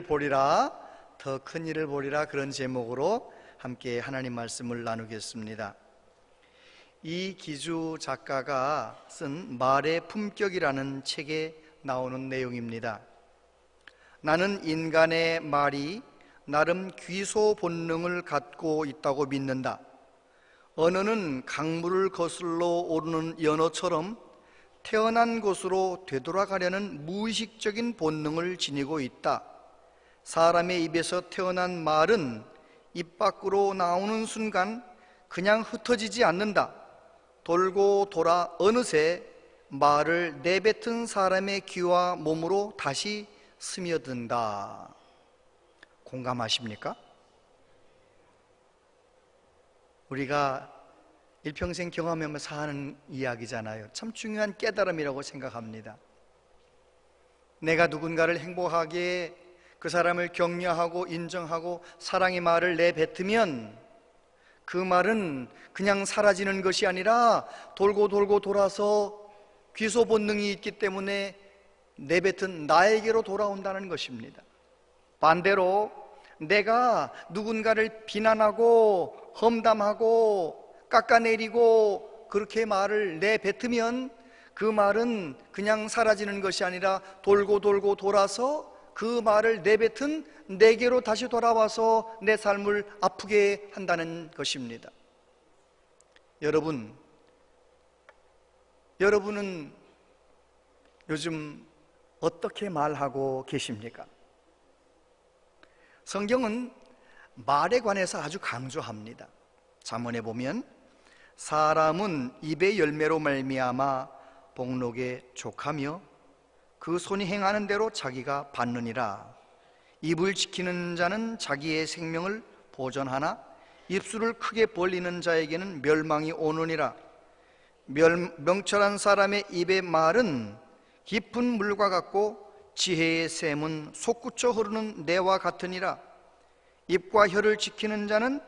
일을 보리라, 더 큰 일을 보리라, 그런 제목으로 함께 하나님 말씀을 나누겠습니다. 이기주 작가가 쓴 말의 품격이라는 책에 나오는 내용입니다. 나는 인간의 말이 나름 귀소 본능을 갖고 있다고 믿는다. 언어는 강물을 거슬러 오르는 연어처럼 태어난 곳으로 되돌아가려는 무의식적인 본능을 지니고 있다. 사람의 입에서 태어난 말은 입 밖으로 나오는 순간 그냥 흩어지지 않는다. 돌고 돌아 어느새 말을 내뱉은 사람의 귀와 몸으로 다시 스며든다. 공감하십니까? 우리가 일평생 경험하면서 사는 이야기잖아요. 참 중요한 깨달음이라고 생각합니다. 내가 누군가를 행복하게, 그 사람을 격려하고 인정하고 사랑의 말을 내뱉으면 그 말은 그냥 사라지는 것이 아니라 돌고 돌고 돌아서 귀소 본능이 있기 때문에 내뱉은 나에게로 돌아온다는 것입니다. 반대로 내가 누군가를 비난하고 험담하고 깎아내리고 그렇게 말을 내뱉으면 그 말은 그냥 사라지는 것이 아니라 돌고 돌고 돌아서 그 말을 내뱉은 내게로 다시 돌아와서 내 삶을 아프게 한다는 것입니다. 여러분은 요즘 어떻게 말하고 계십니까? 성경은 말에 관해서 아주 강조합니다. 잠언에 보면 사람은 입의 열매로 말미암아 복록에 족하며 그 손이 행하는 대로 자기가 받느니라. 입을 지키는 자는 자기의 생명을 보존하나 입술을 크게 벌리는 자에게는 멸망이 오느니라. 명철한 사람의 입의 말은 깊은 물과 같고 지혜의 샘은 솟구쳐 흐르는 내와 같으니라. 입과 혀를 지키는 자는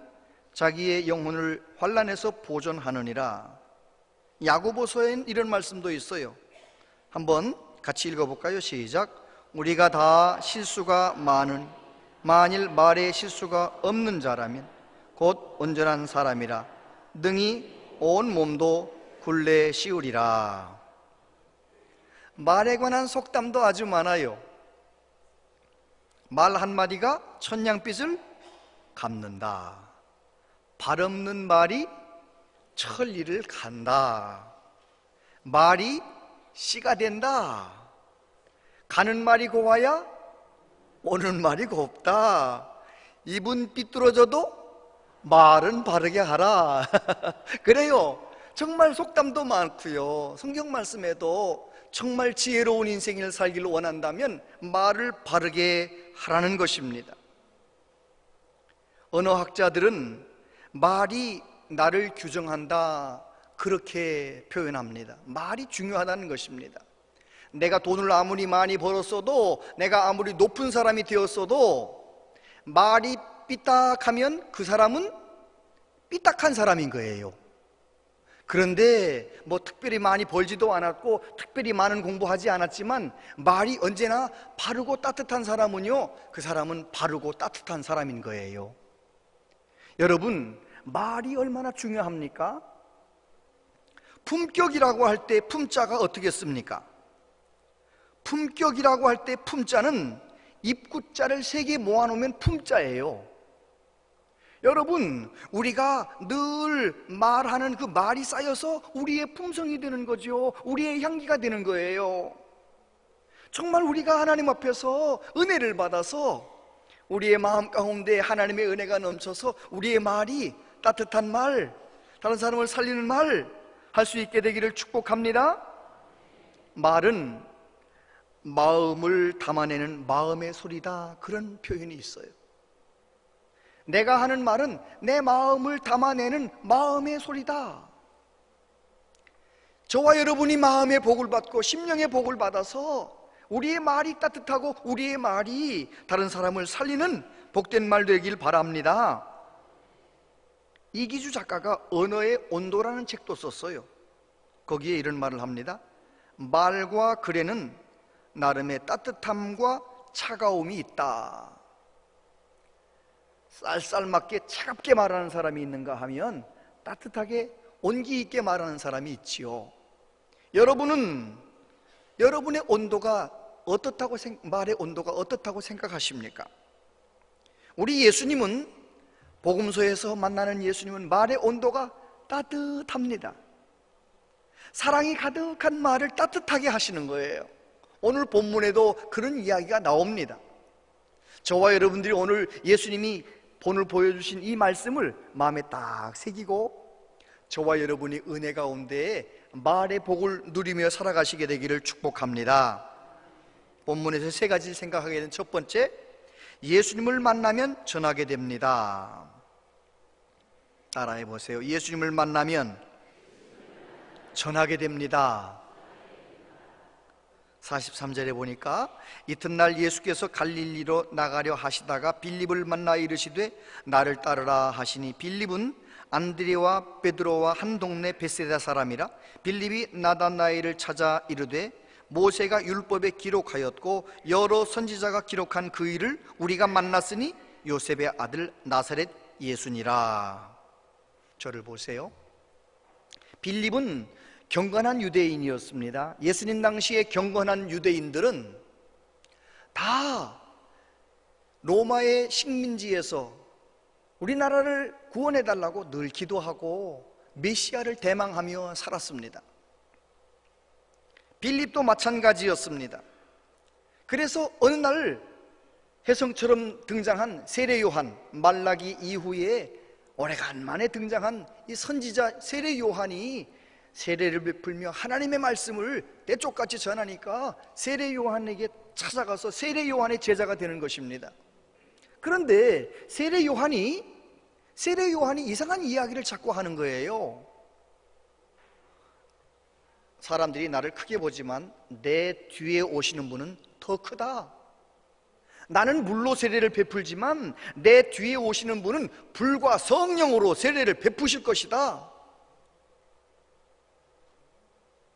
자기의 영혼을 환난에서 보존하느니라. 야고보서엔 이런 말씀도 있어요. 한번 같이 읽어볼까요? 시작. 우리가 다 실수가 많은, 만일 말에 실수가 없는 자라면 곧 온전한 사람이라 능히 온 몸도 굴레 씌우리라. 말에 관한 속담도 아주 많아요. 말 한마디가 천냥빚을 갚는다. 발 없는 말이 천리를 간다. 말이 씨가 된다. 가는 말이 고와야 오는 말이 곱다. 입은 삐뚤어져도 말은 바르게 하라. 그래요. 정말 속담도 많고요. 성경 말씀에도 정말 지혜로운 인생을 살기를 원한다면 말을 바르게 하라는 것입니다. 언어학자들은 말이 나를 규정한다, 그렇게 표현합니다. 말이 중요하다는 것입니다. 내가 돈을 아무리 많이 벌었어도, 내가 아무리 높은 사람이 되었어도 말이 삐딱하면 그 사람은 삐딱한 사람인 거예요. 그런데 뭐 특별히 많이 벌지도 않았고 특별히 많은 공부하지 않았지만 말이 언제나 바르고 따뜻한 사람은요, 그 사람은 바르고 따뜻한 사람인 거예요. 여러분, 말이 얼마나 중요합니까? 품격이라고 할 때 품자가 어떻게 씁니까? 품격이라고 할 때 품자는 입구자를 3개 모아놓으면 품자예요. 여러분, 우리가 늘 말하는 그 말이 쌓여서 우리의 품성이 되는 거죠. 우리의 향기가 되는 거예요. 정말 우리가 하나님 앞에서 은혜를 받아서 우리의 마음 가운데 하나님의 은혜가 넘쳐서 우리의 말이 따뜻한 말, 다른 사람을 살리는 말 할 수 있게 되기를 축복합니다. 말은 마음을 담아내는 마음의 소리다, 그런 표현이 있어요. 내가 하는 말은 내 마음을 담아내는 마음의 소리다. 저와 여러분이 마음의 복을 받고 심령의 복을 받아서 우리의 말이 따뜻하고 우리의 말이 다른 사람을 살리는 복된 말 되길 바랍니다. 이기주 작가가 언어의 온도라는 책도 썼어요. 거기에 이런 말을 합니다. 말과 글에는 나름의 따뜻함과 차가움이 있다. 쌀쌀맞게 차갑게 말하는 사람이 있는가 하면 따뜻하게 온기 있게 말하는 사람이 있지요. 여러분은 여러분의 온도가 어떻다고 말의 온도가 어떻다고 생각하십니까? 우리 예수님은, 복음서에서 만나는 예수님은 말의 온도가 따뜻합니다. 사랑이 가득한 말을 따뜻하게 하시는 거예요. 오늘 본문에도 그런 이야기가 나옵니다. 저와 여러분들이 오늘 예수님이 오늘 보여주신 이 말씀을 마음에 딱 새기고 저와 여러분이 은혜 가운데 말의 복을 누리며 살아가시게 되기를 축복합니다. 본문에서 세 가지를 생각하게 된 첫 번째, 예수님을 만나면 전하게 됩니다. 따라해 보세요. 예수님을 만나면 전하게 됩니다. 43절에 보니까 이튿날 예수께서 갈릴리로 나가려 하시다가 빌립을 만나 이르시되 나를 따르라 하시니, 빌립은 안드레와 베드로와 한 동네 베세다 사람이라. 빌립이 나다나엘을 찾아 이르되 모세가 율법에 기록하였고 여러 선지자가 기록한 그 일을 우리가 만났으니 요셉의 아들 나사렛 예수니라. 저를 보세요. 빌립은 경건한 유대인이었습니다. 예수님 당시에 경건한 유대인들은 다 로마의 식민지에서 우리나라를 구원해달라고 늘 기도하고 메시아를 대망하며 살았습니다. 빌립도 마찬가지였습니다. 그래서 어느 날 혜성처럼 등장한 세례 요한, 말라기 이후에 오래간만에 등장한 이 선지자 세례 요한이 세례를 베풀며 하나님의 말씀을 떼쪽같이 전하니까 세례 요한에게 찾아가서 세례 요한의 제자가 되는 것입니다. 그런데 세례 요한이 이상한 이야기를 자꾸 하는 거예요. 사람들이 나를 크게 보지만 내 뒤에 오시는 분은 더 크다. 나는 물로 세례를 베풀지만 내 뒤에 오시는 분은 불과 성령으로 세례를 베푸실 것이다.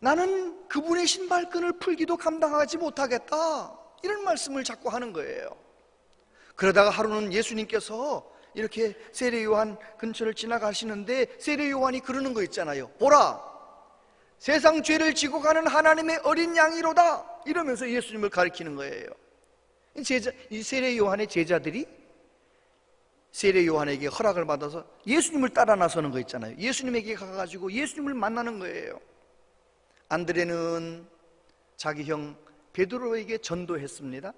나는 그분의 신발끈을 풀기도 감당하지 못하겠다. 이런 말씀을 자꾸 하는 거예요. 그러다가 하루는 예수님께서 이렇게 세례 요한 근처를 지나가시는데 세례 요한이 그러는 거 있잖아요. 보라, 세상 죄를 지고 가는 하나님의 어린 양이로다. 이러면서 예수님을 가리키는 거예요. 이 세례 요한의 제자들이 세례 요한에게 허락을 받아서 예수님을 따라 나서는 거 있잖아요. 예수님에게 가가지고 예수님을 만나는 거예요. 안드레는 자기 형 베드로에게 전도했습니다.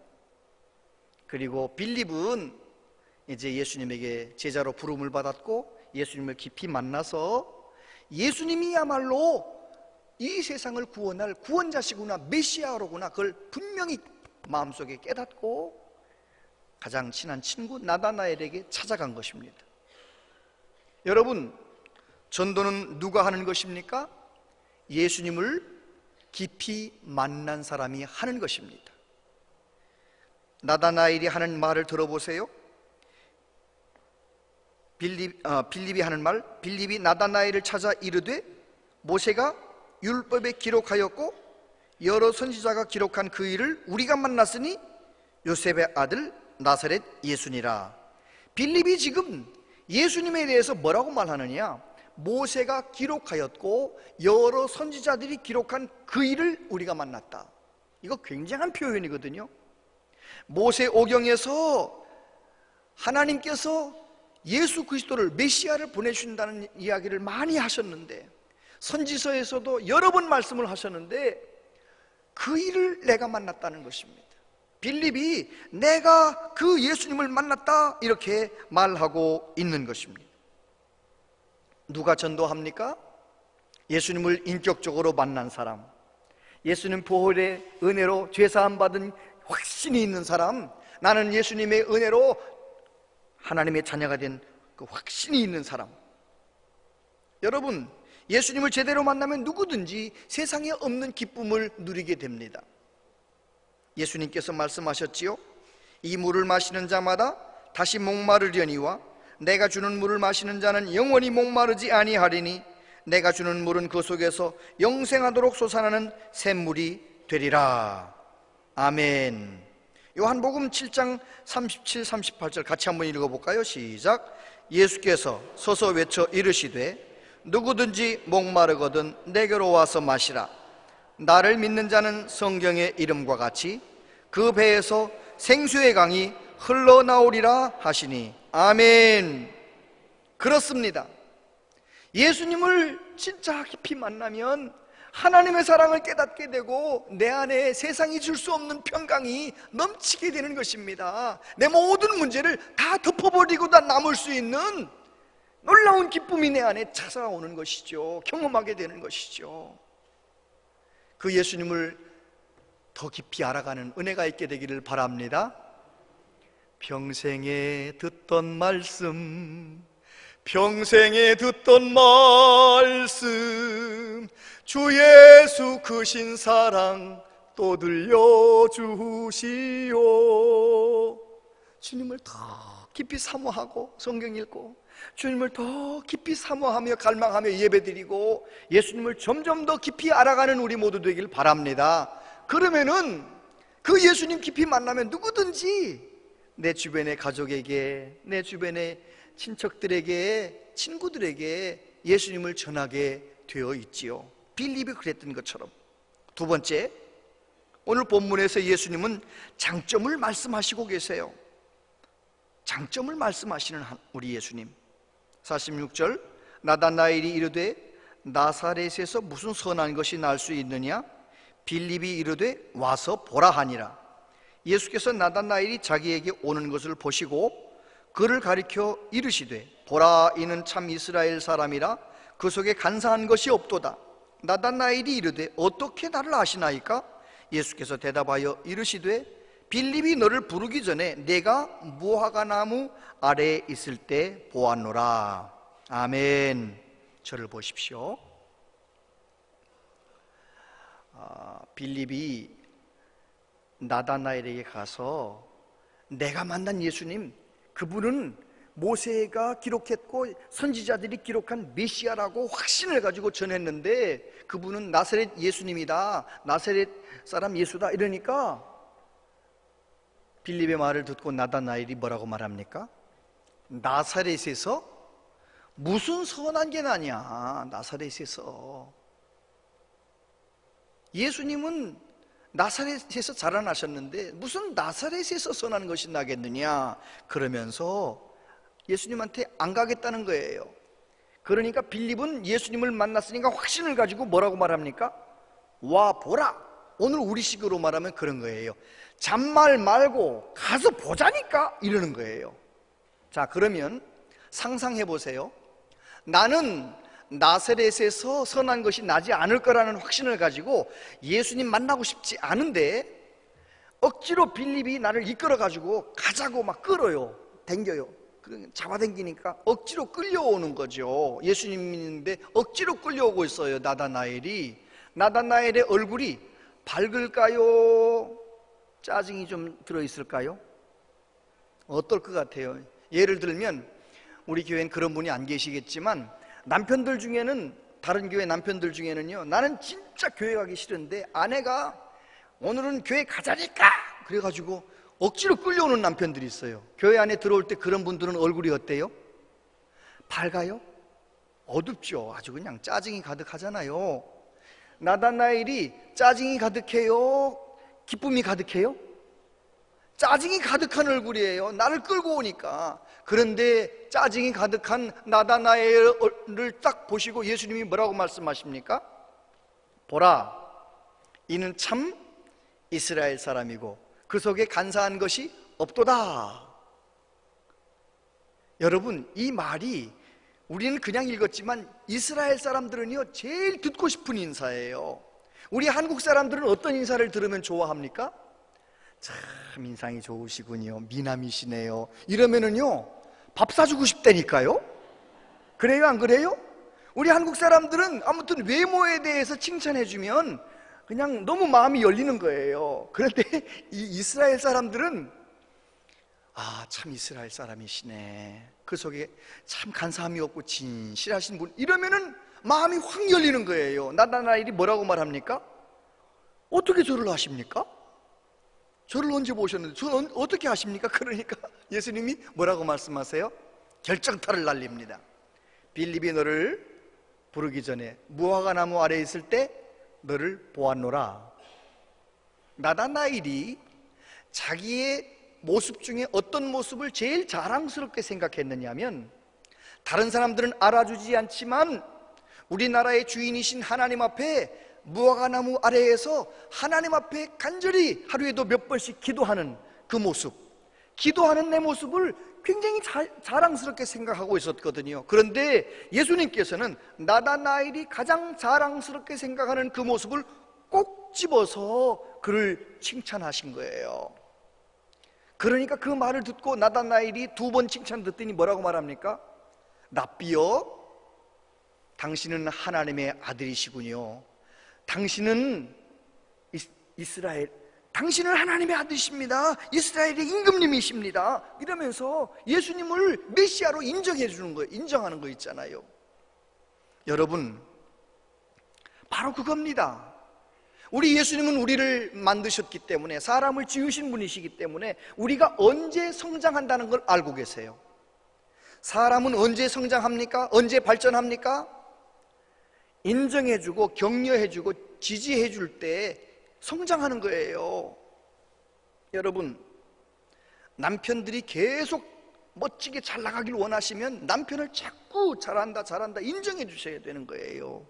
그리고 빌립은 이제 예수님에게 제자로 부름을 받았고 예수님을 깊이 만나서 예수님이야말로 이 세상을 구원할 구원자시구나, 메시아로구나, 그걸 분명히 마음속에 깨닫고 가장 친한 친구 나다나엘에게 찾아간 것입니다. 여러분, 전도는 누가 하는 것입니까? 예수님을 깊이 만난 사람이 하는 것입니다. 나다나엘이 하는 말을 들어보세요. 빌립이 하는 말, 빌립이 나다나엘을 찾아 이르되 모세가 율법에 기록하였고 여러 선지자가 기록한 그 일을 우리가 만났으니 요셉의 아들 나사렛 예수니라. 빌립이 지금 예수님에 대해서 뭐라고 말하느냐? 모세가 기록하였고 여러 선지자들이 기록한 그 일을 우리가 만났다. 이거 굉장한 표현이거든요. 모세 오경에서 하나님께서 예수 그리스도를, 메시아를 보내주신다는 이야기를 많이 하셨는데, 선지서에서도 여러 번 말씀을 하셨는데 그 일을 내가 만났다는 것입니다. 빌립이 내가 그 예수님을 만났다 이렇게 말하고 있는 것입니다. 누가 전도합니까? 예수님을 인격적으로 만난 사람, 예수님 보혈의 은혜로 죄사함 받은 확신이 있는 사람, 나는 예수님의 은혜로 하나님의 자녀가 된 그 확신이 있는 사람. 여러분, 예수님을 제대로 만나면 누구든지 세상에 없는 기쁨을 누리게 됩니다. 예수님께서 말씀하셨지요. 이 물을 마시는 자마다 다시 목마르려니와 내가 주는 물을 마시는 자는 영원히 목마르지 아니하리니 내가 주는 물은 그 속에서 영생하도록 솟아나는 샘물이 되리라. 아멘. 요한복음 7장 37, 38절 같이 한번 읽어볼까요? 시작. 예수께서 서서 외쳐 이르시되 누구든지 목마르거든 내게로 와서 마시라. 나를 믿는 자는 성경의 이름과 같이 그 배에서 생수의 강이 흘러나오리라 하시니 아멘. 그렇습니다. 예수님을 진짜 깊이 만나면 하나님의 사랑을 깨닫게 되고 내 안에 세상이 줄 수 없는 평강이 넘치게 되는 것입니다. 내 모든 문제를 다 덮어버리고 다 남을 수 있는 놀라운 기쁨이 내 안에 찾아오는 것이죠. 경험하게 되는 것이죠. 그 예수님을 더 깊이 알아가는 은혜가 있게 되기를 바랍니다. 평생에 듣던 말씀, 평생에 듣던 말씀, 주 예수 크신 사랑 또 들려주시오. 주님을 더 깊이 사모하고 성경 읽고 주님을 더 깊이 사모하며 갈망하며 예배드리고 예수님을 점점 더 깊이 알아가는 우리 모두 되길 바랍니다. 그러면은 그 예수님 깊이 만나면 누구든지 내 주변의 가족에게, 내 주변의 친척들에게, 친구들에게 예수님을 전하게 되어 있지요. 빌립이 그랬던 것처럼. 두 번째, 오늘 본문에서 예수님은 장점을 말씀하시고 계세요. 장점을 말씀하시는 우리 예수님. 46절, 나다나엘이 이르되 나사렛에서 무슨 선한 것이 날 수 있느냐? 빌립이 이르되 와서 보라 하니라. 예수께서 나다나엘이 자기에게 오는 것을 보시고 그를 가리켜 이르시되 보라, 이는 참 이스라엘 사람이라 그 속에 간사한 것이 없도다. 나다나엘이 이르되 어떻게 나를 아시나이까? 예수께서 대답하여 이르시되 빌립이 너를 부르기 전에 내가 무화과 나무 아래에 있을 때 보았노라. 아멘. 저를 보십시오. 빌립이 나다나엘에게 가서 내가 만난 예수님, 그분은 모세가 기록했고 선지자들이 기록한 메시아라고 확신을 가지고 전했는데 그분은 나사렛 예수님이다, 나사렛 사람 예수다 이러니까 빌립의 말을 듣고 나다나엘이 뭐라고 말합니까? 나사렛에서 무슨 선한 게 나냐. 나사렛에서 예수님은 나사렛에서 자라나셨는데 무슨 나사렛에서 선한 것이 나겠느냐. 그러면서 예수님한테 안 가겠다는 거예요. 그러니까 빌립은 예수님을 만났으니까 확신을 가지고 뭐라고 말합니까? 와 보라. 오늘 우리식으로 말하면 그런 거예요. 잔말 말고 가서 보자니까 이러는 거예요. 자, 그러면 상상해 보세요. 나는 나사렛에서 선한 것이 나지 않을 거라는 확신을 가지고 예수님 만나고 싶지 않은데 억지로 빌립이 나를 이끌어 가지고 가자고 막 끌어요. 댕겨요. 잡아당기니까 억지로 끌려오는 거죠. 예수님 있는데 억지로 끌려오고 있어요. 나다나엘이. 나다나엘의 얼굴이 밝을까요? 짜증이 좀 들어있을까요? 어떨 것 같아요? 예를 들면 우리 교회엔 그런 분이 안 계시겠지만 남편들 중에는, 다른 교회 남편들 중에는요, 나는 진짜 교회 가기 싫은데 아내가 오늘은 교회 가자니까 그래가지고 억지로 끌려오는 남편들이 있어요. 교회 안에 들어올 때 그런 분들은 얼굴이 어때요? 밝아요? 어둡죠. 아주 그냥 짜증이 가득하잖아요. 나다나엘이 짜증이 가득해요? 기쁨이 가득해요? 짜증이 가득한 얼굴이에요. 나를 끌고 오니까. 그런데 짜증이 가득한 나다나엘을 딱 보시고 예수님이 뭐라고 말씀하십니까? 보라, 이는 참 이스라엘 사람이고 그 속에 간사한 것이 없도다. 여러분, 이 말이 우리는 그냥 읽었지만 이스라엘 사람들은요 제일 듣고 싶은 인사예요. 우리 한국 사람들은 어떤 인사를 들으면 좋아합니까? 참 인상이 좋으시군요, 미남이시네요 이러면은요 밥 사주고 싶다니까요. 그래요 안 그래요? 우리 한국 사람들은 아무튼 외모에 대해서 칭찬해주면 그냥 너무 마음이 열리는 거예요. 그런데 이 이스라엘 사람들은 아, 참 이스라엘 사람이시네, 그 속에 참 간사함이 없고 진실하신 분, 이러면은 마음이 확 열리는 거예요. 나다나엘이 뭐라고 말합니까? 어떻게 저를 아십니까? 저를 언제 보셨는데 저는 어떻게 아십니까? 그러니까 예수님이 뭐라고 말씀하세요? 결정타를 날립니다. 빌립이 너를 부르기 전에 무화과 나무 아래에 있을 때 너를 보았노라. 나다나엘이 자기의 모습 중에 어떤 모습을 제일 자랑스럽게 생각했느냐면, 다른 사람들은 알아주지 않지만 우리나라의 주인이신 하나님 앞에 무화과나무 아래에서 하나님 앞에 간절히 하루에도 몇 번씩 기도하는 그 모습, 기도하는 내 모습을 굉장히 자랑스럽게 생각하고 있었거든요. 그런데 예수님께서는 나다나엘이 가장 자랑스럽게 생각하는 그 모습을 꼭 집어서 그를 칭찬하신 거예요. 그러니까 그 말을 듣고 나다나엘이 2번 칭찬 듣더니 뭐라고 말합니까? 랍비여, 당신은 하나님의 아들이시군요. 당신은 당신은 하나님의 아들이십니다. 이스라엘의 임금님이십니다. 이러면서 예수님을 메시아로 인정해 주는 거예요. 인정하는 거 있잖아요. 여러분, 바로 그겁니다. 우리 예수님은 우리를 만드셨기 때문에, 사람을 지으신 분이시기 때문에 우리가 언제 성장한다는 걸 알고 계세요. 사람은 언제 성장합니까? 언제 발전합니까? 인정해주고 격려해주고 지지해줄 때 성장하는 거예요. 여러분, 남편들이 계속 멋지게 잘 나가길 원하시면 남편을 자꾸 잘한다 인정해 주셔야 되는 거예요.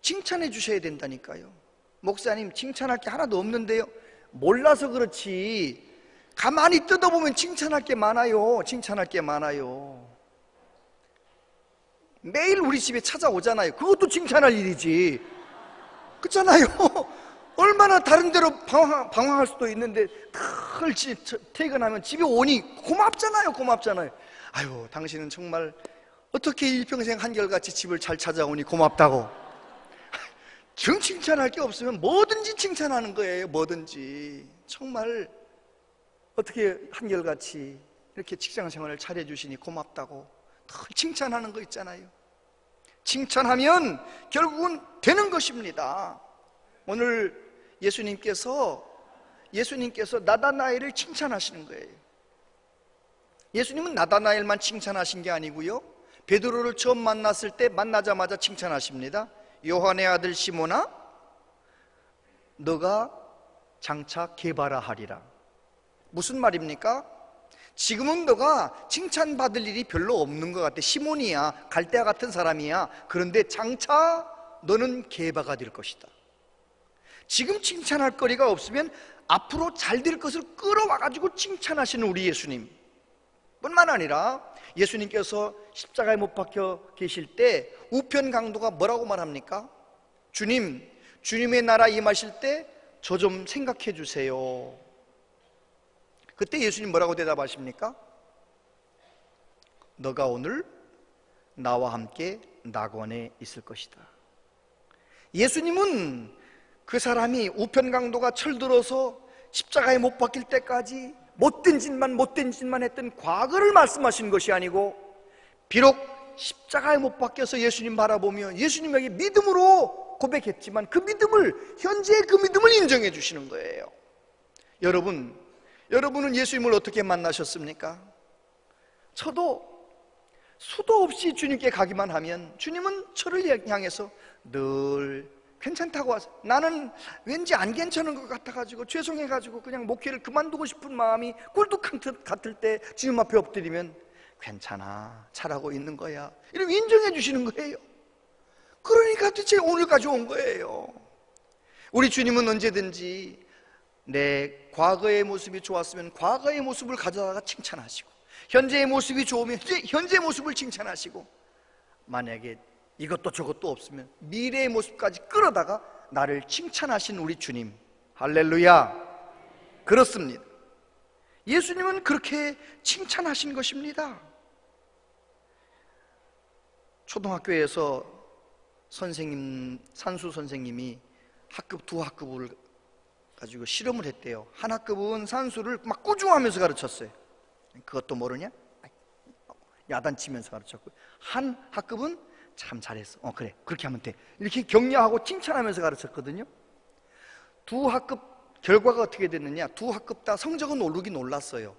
칭찬해 주셔야 된다니까요. 목사님, 칭찬할 게 하나도 없는데요. 몰라서 그렇지 가만히 뜯어보면 칭찬할 게 많아요. 칭찬할 게 많아요. 매일 우리 집에 찾아오잖아요. 그것도 칭찬할 일이지. 그렇잖아요. 얼마나 다른 데로 방황할 수도 있는데 늘 퇴근하면 집에 오니 고맙잖아요. 고맙잖아요. 아유, 당신은 정말 어떻게 일평생 한결같이 집을 잘 찾아오니 고맙다고. 정 칭찬할 게 없으면 뭐든지 칭찬하는 거예요. 뭐든지. 정말 어떻게 한결같이 이렇게 직장생활을 잘해주시니 고맙다고 늘 칭찬하는 거 있잖아요. 칭찬하면 결국은 되는 것입니다. 오늘 예수님께서 나다나엘을 칭찬하시는 거예요. 예수님은 나다나엘만 칭찬하신 게 아니고요, 베드로를 처음 만났을 때 만나자마자 칭찬하십니다. 요한의 아들 시몬아, 너가 장차 게바라 하리라. 무슨 말입니까? 지금은 너가 칭찬받을 일이 별로 없는 것 같아. 시몬이야, 갈대아 같은 사람이야. 그런데 장차 너는 게바가 될 것이다. 지금 칭찬할 거리가 없으면 앞으로 잘 될 것을 끌어와가지고 칭찬하시는 우리 예수님 뿐만 아니라, 예수님께서 십자가에 못 박혀 계실 때 우편 강도가 뭐라고 말합니까? 주님의 나라 임하실 때 저 좀 생각해 주세요. 그때 예수님 뭐라고 대답하십니까? 너가 오늘 나와 함께 낙원에 있을 것이다. 예수님은 그 사람이 우편 강도가 철들어서 십자가에 못 박힐 때까지 못된 짓만 했던 과거를 말씀하신 것이 아니고, 비록 십자가에 못 박혀서 예수님 바라보며 예수님에게 믿음으로 고백했지만 그 믿음을, 현재의 그 믿음을 인정해 주시는 거예요. 여러분은 예수님을 어떻게 만나셨습니까? 저도 수도 없이 주님께 가기만 하면 주님은 저를 향해서 늘 괜찮다고 하세요. 나는 왠지 안 괜찮은 것 같아가지고 죄송해가지고 그냥 목회를 그만두고 싶은 마음이 꿀뚝 같을 때 주님 앞에 엎드리면 괜찮아, 잘하고 있는 거야, 이렇게 인정해 주시는 거예요. 그러니까 도대체 오늘까지 온 거예요. 우리 주님은 언제든지 내 과거의 모습이 좋았으면 과거의 모습을 가져다가 칭찬하시고, 현재의 모습이 좋으면 현재의 모습을 칭찬하시고, 만약에 이것도 저것도 없으면 미래의 모습까지 끌어다가 나를 칭찬하신 우리 주님, 할렐루야. 그렇습니다. 예수님은 그렇게 칭찬하신 것입니다. 초등학교에서 산수 선생님이 두 학급을 가지고 실험을 했대요. 한 학급은 산수를 막 꾸중하면서 가르쳤어요. 그것도 모르냐? 야단치면서 가르쳤고, 한 학급은 참 잘했어, 그래, 그렇게 하면 돼, 이렇게 격려하고 칭찬하면서 가르쳤거든요. 두 학급 결과가 어떻게 됐느냐? 두 학급 다 성적은 오르긴 올랐어요.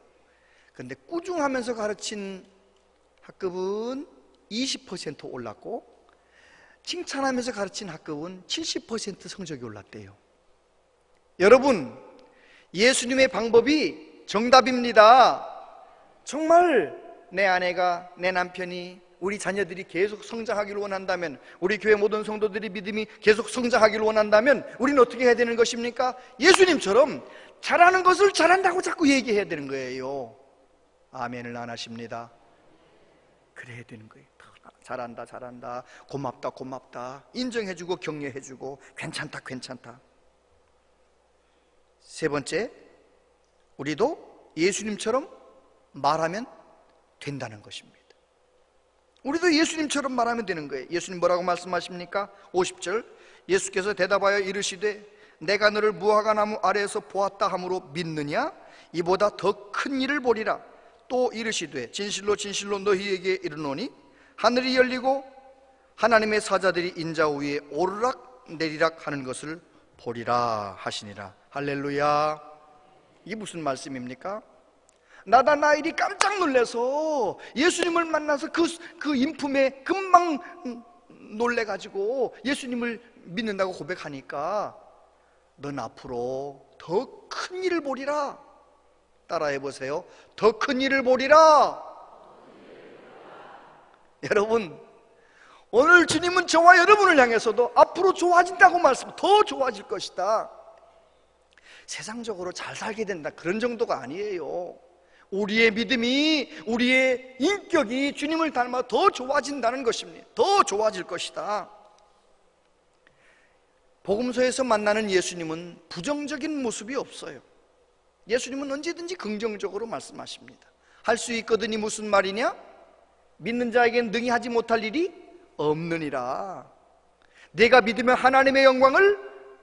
근데 꾸중하면서 가르친 학급은 20% 올랐고, 칭찬하면서 가르친 학급은 70% 성적이 올랐대요. 여러분, 예수님의 방법이 정답입니다. 정말 내 아내가, 내 남편이, 우리 자녀들이 계속 성장하기를 원한다면, 우리 교회 모든 성도들이 믿음이 계속 성장하기를 원한다면 우리는 어떻게 해야 되는 것입니까? 예수님처럼 잘하는 것을 잘한다고 자꾸 얘기해야 되는 거예요. 아멘을 안 하십니다. 그래야 되는 거예요. 잘한다, 잘한다, 고맙다, 고맙다, 인정해주고 격려해주고 괜찮다, 괜찮다. 세 번째, 우리도 예수님처럼 말하면 된다는 것입니다. 우리도 예수님처럼 말하면 되는 거예요. 예수님 뭐라고 말씀하십니까? 50절, 예수께서 대답하여 이르시되 내가 너를 무화과나무 아래에서 보았다 함으로 믿느냐? 이보다 더 큰 일을 보리라. 또 이르시되 진실로 진실로 너희에게 이르노니 하늘이 열리고 하나님의 사자들이 인자 위에 오르락 내리락 하는 것을 보리라 하시니라. 할렐루야. 이게 무슨 말씀입니까? 나다나엘이 깜짝 놀라서 예수님을 만나서 그 인품에 금방 놀래가지고 예수님을 믿는다고 고백하니까 넌 앞으로 더 큰 일을 보리라. 따라해 보세요. 더 큰 일을 보리라. 여러분, 오늘 주님은 저와 여러분을 향해서도 앞으로 좋아진다고 말씀, 더 좋아질 것이다. 세상적으로 잘 살게 된다, 그런 정도가 아니에요. 우리의 믿음이, 우리의 인격이 주님을 닮아 더 좋아진다는 것입니다. 더 좋아질 것이다. 복음서에서 만나는 예수님은 부정적인 모습이 없어요. 예수님은 언제든지 긍정적으로 말씀하십니다. 할 수 있거든이 무슨 말이냐? 믿는 자에게는 능히 하지 못할 일이 없느니라. 내가 믿으면 하나님의 영광을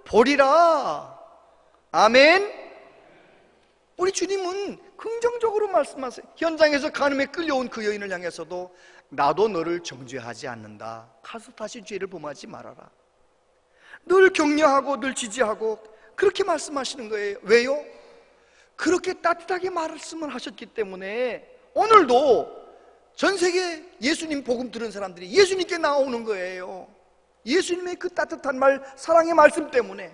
보리라. 아멘. 우리 주님은 긍정적으로 말씀하세요. 현장에서 간음에 끌려온 그 여인을 향해서도 나도 너를 정죄하지 않는다. 가서 다시 죄를 범하지 말아라. 늘 격려하고 늘 지지하고 그렇게 말씀하시는 거예요. 왜요? 그렇게 따뜻하게 말씀을 하셨기 때문에 오늘도 전 세계 예수님 복음 들은 사람들이 예수님께 나오는 거예요. 예수님의 그 따뜻한 말, 사랑의 말씀 때문에.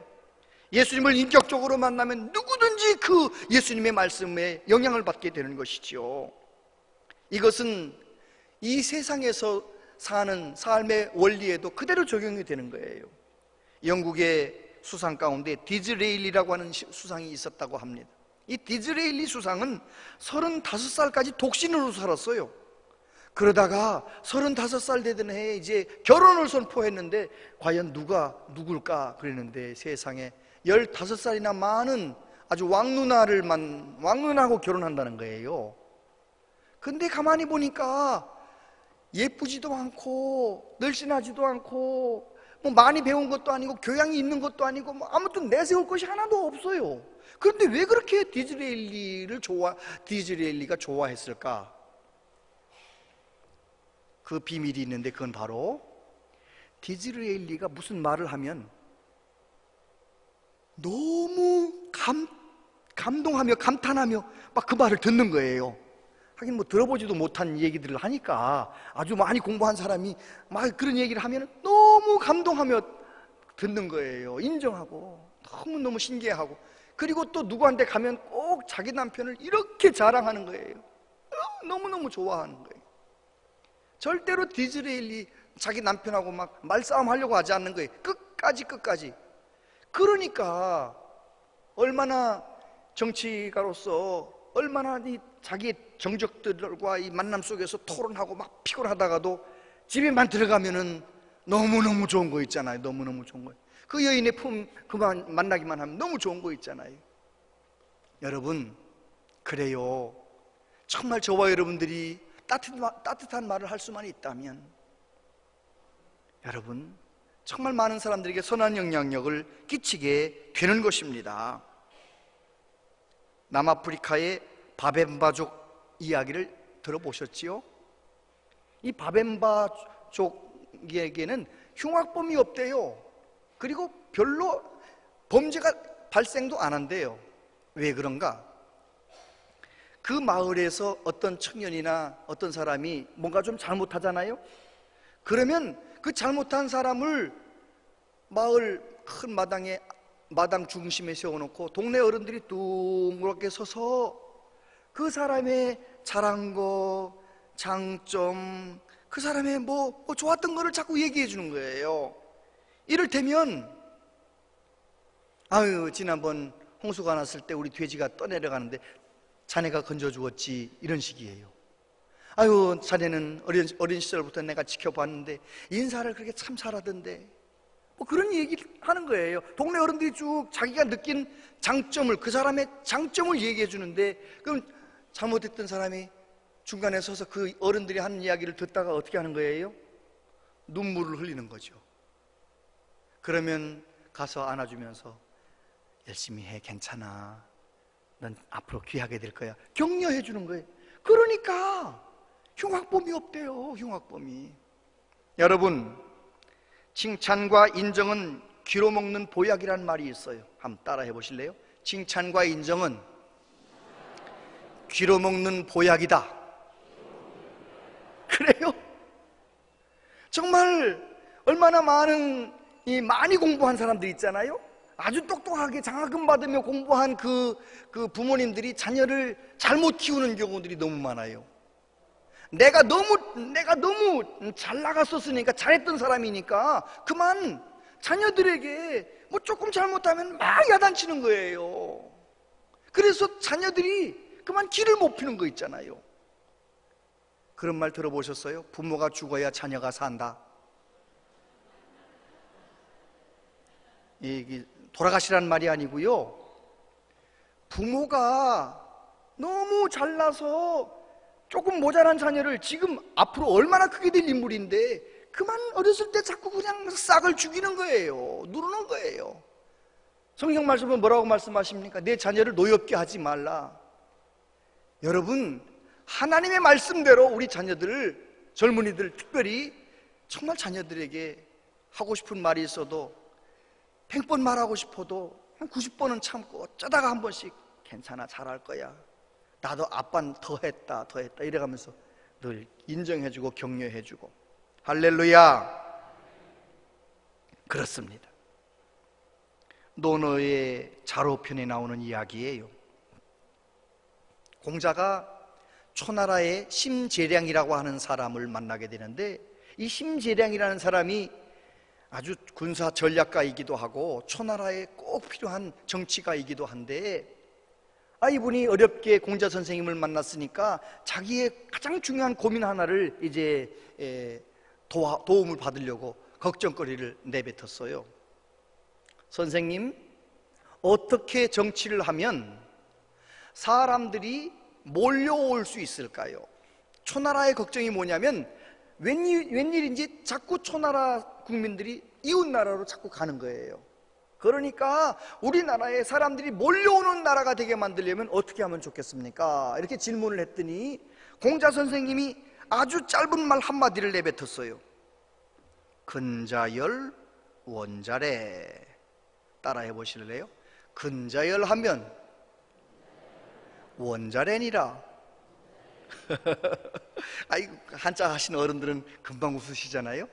예수님을 인격적으로 만나면 누구든지 그 예수님의 말씀에 영향을 받게 되는 것이지요. 이것은 이 세상에서 사는 삶의 원리에도 그대로 적용이 되는 거예요. 영국의 수상 가운데 디즈레일리라고 하는 수상이 있었다고 합니다. 이 디즈레일리 수상은 35살까지 독신으로 살았어요. 그러다가 35살 되던 해에 이제 결혼을 선포했는데 과연 누가 누굴까 그랬는데 세상에 15살이나 많은 아주 왕누나하고 결혼한다는 거예요. 근데 가만히 보니까 예쁘지도 않고 늘씬하지도 않고 뭐 많이 배운 것도 아니고 교양이 있는 것도 아니고 뭐 아무튼 내세울 것이 하나도 없어요. 그런데 왜 그렇게 디즈레일리가 좋아했을까? 그 비밀이 있는데 그건 바로 디즈레일리가 무슨 말을 하면 너무 감동하며 감탄하며 막 그 말을 듣는 거예요. 하긴 뭐 들어보지도 못한 얘기들을 하니까 아주 많이 공부한 사람이 막 그런 얘기를 하면 너무 감동하며 듣는 거예요. 인정하고 너무너무 신기해하고, 그리고 또 누구한테 가면 꼭 자기 남편을 이렇게 자랑하는 거예요. 너무너무 좋아하는 거예요. 절대로 디즈레일리 자기 남편하고 막 말싸움 하려고 하지 않는 거예요. 끝까지. 그러니까 얼마나 정치가로서 얼마나 이 자기의 정적들과 이 만남 속에서 토론하고 막 피곤하다가도 집에만 들어가면은 너무너무 좋은 거 있잖아요. 너무너무 좋은 거. 그 여인의 그만 만나기만 하면 너무 좋은 거 있잖아요. 여러분, 그래요. 정말 저와 여러분들이 따뜻한 말을 할 수만 있다면 여러분 정말 많은 사람들에게 선한 영향력을 끼치게 되는 것입니다. 남아프리카의 바벤바족 이야기를 들어보셨지요? 이 바벤바족에게는 흉악범이 없대요. 그리고 별로 범죄가 발생도 안 한대요. 왜 그런가? 그 마을에서 어떤 청년이나 어떤 사람이 뭔가 좀 잘못하잖아요. 그러면 그 잘못한 사람을 마을 큰 마당 중심에 세워놓고 동네 어른들이 둥그렇게 서서 그 사람의 잘한 거, 장점, 그 사람의 뭐 좋았던 거를 자꾸 얘기해 주는 거예요. 이를테면 아유, 지난번 홍수가 났을 때 우리 돼지가 떠내려가는데 자네가 건져주었지, 이런 식이에요. 아유, 자네는 어린 시절부터 내가 지켜봤는데 인사를 그렇게 참 잘하던데, 뭐 그런 얘기를 하는 거예요. 동네 어른들이 쭉 자기가 느낀 장점을, 그 사람의 장점을 얘기해 주는데, 그럼 잘못했던 사람이 중간에 서서 그 어른들이 하는 이야기를 듣다가 어떻게 하는 거예요? 눈물을 흘리는 거죠. 그러면 가서 안아주면서 열심히 해, 괜찮아, 넌 앞으로 귀하게 될 거야, 격려해 주는 거예요. 그러니까 흉악범이 없대요. 흉악범이. 여러분, 칭찬과 인정은 귀로 먹는 보약이라는 말이 있어요. 한번 따라해 보실래요? 칭찬과 인정은 귀로 먹는 보약이다. 그래요? 정말 얼마나 많이 공부한 사람들 있잖아요. 아주 똑똑하게 장학금 받으며 공부한 그 부모님들이 자녀를 잘못 키우는 경우들이 너무 많아요. 내가 너무 잘 나갔었으니까, 잘했던 사람이니까 그만 자녀들에게 뭐 조금 잘못하면 막 야단치는 거예요. 그래서 자녀들이 그만 길을 못 피는 거 있잖아요. 그런 말 들어보셨어요? 부모가 죽어야 자녀가 산다. 이게 돌아가시라는 말이 아니고요, 부모가 너무 잘나서 조금 모자란 자녀를 지금 앞으로 얼마나 크게 될 인물인데 그만 어렸을 때 자꾸 그냥 싹을 죽이는 거예요. 누르는 거예요. 성경 말씀은 뭐라고 말씀하십니까? 내 자녀를 노엽게 하지 말라. 여러분, 하나님의 말씀대로 우리 자녀들을, 젊은이들 특별히 정말 자녀들에게 하고 싶은 말이 있어도 100번 말하고 싶어도 한 90번은 참고 어쩌다가 한 번씩 괜찮아, 잘할 거야, 나도 아빠는 더 했다 이래가면서 늘 인정해주고 격려해주고. 할렐루야. 그렇습니다. 노노의 자로편에 나오는 이야기예요. 공자가 초나라의 심재량이라고 하는 사람을 만나게 되는데, 이 심재량이라는 사람이 아주 군사 전략가이기도 하고 초나라에 꼭 필요한 정치가이기도 한데, 이분이 어렵게 공자 선생님을 만났으니까 자기의 가장 중요한 고민 하나를 이제 도움을 받으려고 걱정거리를 내뱉었어요. 선생님, 어떻게 정치를 하면 사람들이 몰려올 수 있을까요? 초나라의 걱정이 뭐냐면 웬일인지 자꾸 초나라 국민들이 이웃나라로 자꾸 가는 거예요. 그러니까 우리나라에 사람들이 몰려오는 나라가 되게 만들려면 어떻게 하면 좋겠습니까? 이렇게 질문을 했더니 공자 선생님이 아주 짧은 말 한마디를 내뱉었어요. 근자열 원자래. 따라해 보실래요? 근자열하면 원자래니라. 한자 하신 어른들은 금방 웃으시잖아요.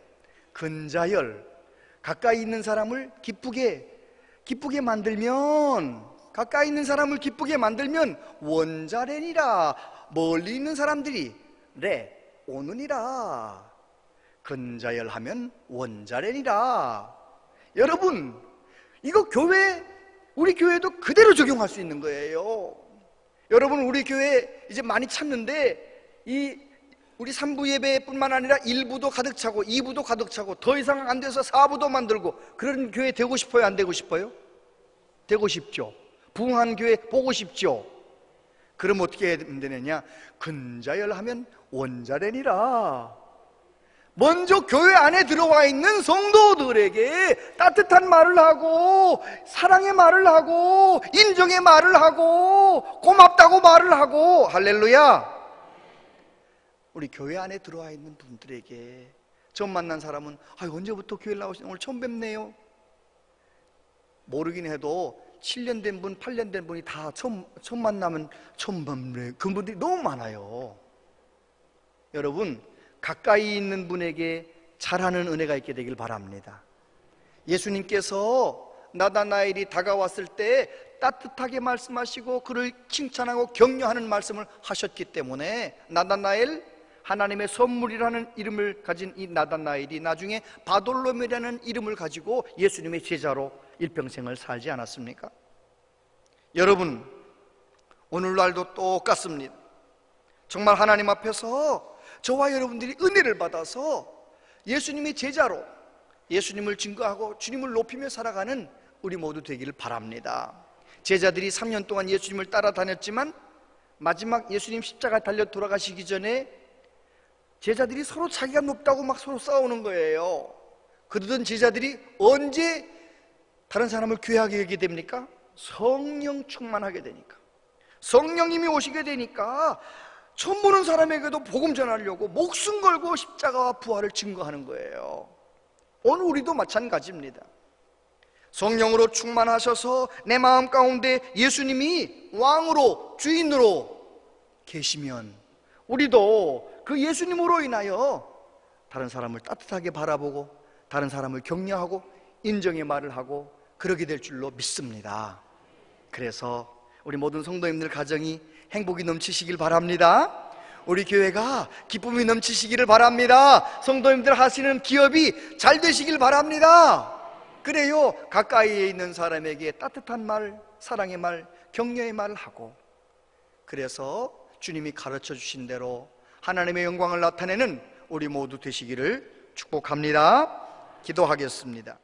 근자열, 가까이 있는 사람을 기쁘게 만들면, 가까이 있는 사람을 기쁘게 만들면 원자래니라. 멀리 있는 사람들이 오느니라. 근자열하면 원자래니라. 여러분, 이거 우리 교회도 그대로 적용할 수 있는 거예요. 여러분, 우리 교회 이제 많이 찾는데 우리 3부 예배뿐만 아니라 1부도 가득 차고 2부도 가득 차고 더 이상 안 돼서 4부도 만들고 그런 교회 되고 싶어요? 안 되고 싶어요? 되고 싶죠. 부흥한 교회 보고 싶죠. 그럼 어떻게 해야 되느냐? 근자열하면 원자래니라. 먼저 교회 안에 들어와 있는 성도들에게 따뜻한 말을 하고, 사랑의 말을 하고, 인정의 말을 하고, 고맙다고 말을 하고. 할렐루야. 우리 교회 안에 들어와 있는 분들에게, 처음 만난 사람은 언제부터 교회를 나오시나요? 오늘 처음 뵙네요. 모르긴 해도 7년 된 분, 8년 된 분이 다 처음 만나면 처음 뵙는 그런 분들이 너무 많아요. 여러분, 가까이 있는 분에게 잘하는 은혜가 있게 되길 바랍니다. 예수님께서 나다나엘이 다가왔을 때 따뜻하게 말씀하시고 그를 칭찬하고 격려하는 말씀을 하셨기 때문에 나다나엘, 하나님의 선물이라는 이름을 가진 이 나다나엘이 나중에 바돌로메라는 이름을 가지고 예수님의 제자로 일평생을 살지 않았습니까? 여러분, 오늘날도 똑같습니다. 정말 하나님 앞에서 저와 여러분들이 은혜를 받아서 예수님의 제자로 예수님을 증거하고 주님을 높이며 살아가는 우리 모두 되기를 바랍니다. 제자들이 3년 동안 예수님을 따라다녔지만 마지막 예수님 십자가 달려 돌아가시기 전에 제자들이 서로 자기가 높다고 막 서로 싸우는 거예요. 그러던 제자들이 언제 다른 사람을 귀하게 여기게 됩니까? 성령 충만하게 되니까, 성령님이 오시게 되니까 처음 보는 사람에게도 복음 전하려고 목숨 걸고 십자가와 부활을 증거하는 거예요. 오늘 우리도 마찬가지입니다. 성령으로 충만하셔서 내 마음 가운데 예수님이 왕으로 주인으로 계시면 우리도 그 예수님으로 인하여 다른 사람을 따뜻하게 바라보고 다른 사람을 격려하고 인정의 말을 하고 그러게 될 줄로 믿습니다. 그래서 우리 모든 성도님들 가정이 행복이 넘치시길 바랍니다. 우리 교회가 기쁨이 넘치시기를 바랍니다. 성도님들 하시는 기업이 잘 되시길 바랍니다. 그래요, 가까이에 있는 사람에게 따뜻한 말, 사랑의 말, 격려의 말을 하고, 그래서 주님이 가르쳐 주신 대로 하나님의 영광을 나타내는 우리 모두 되시기를 축복합니다. 기도하겠습니다.